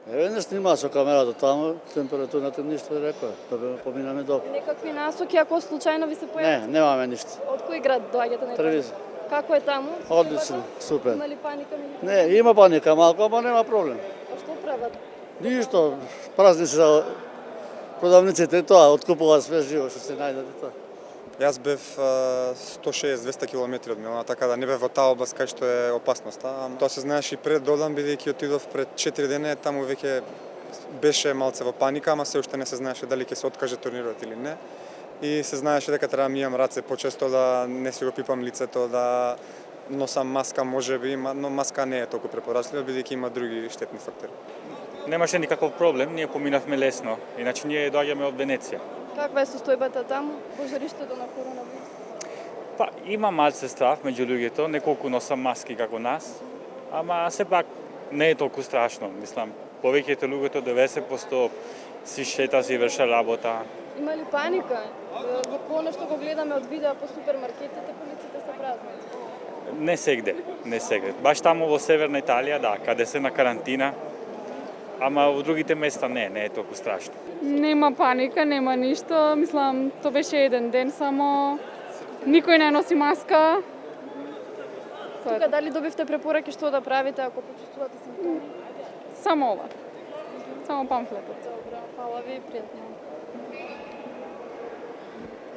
Не снима со камерата таму, температурата ништо не рекоа, да поминаме добро. Некакви насоки ако случајно ви се Не, појават? немаме ништо. Од кој град доаѓате на Тревиза. Како е таму? Одлично, супер. Има ли паника меѓу? Не, има паника малку, ама нема проблем. А што прават? Ништо, празни се за продавниците и тоа, откупуваат све живо што се најдат и тоа. Јас бев 160-200 км од Милано, така да не бев во таа област кај што е опасноста. Тоа се знаеше и пред додам, бидејќи отидов пред 4 дена, таму веќе беше малце во паника, ама се уште не се знаеше дали ќе се откаже турнирот или не. И се знаеше дека треба да мијам раце почесто, да не си го пипам лицето, да носам маска можеби, но маска не е толку препорачлива, бидејќи има други штетни фактори. Немаше никаков проблем, ние поминавме лесно, иначе ние доаѓаме од Венеција. Каква е состојбата таму во жариштето на коронавирус? Па има малце страв меѓу луѓето, неколку носам маски како нас, ама сепак не е толку страшно, мислам. Повеќето луѓето 90% си шета, си врша работа. Има ли паника? Во она што го гледаме од видеа по супермаркетите, полиците се празни. Не сегде. Баш таму во Северна Италија, да, каде се на карантина, ама во другите места не е толку страшно. Нема паника, нема ништо. Мислам, то беше еден ден само. Никој не носи маска. Тука дали добивте препораки што да правите ако почувствувате симптоми? Само ова. Само памфлетот. Добро, фала ви, пријатно.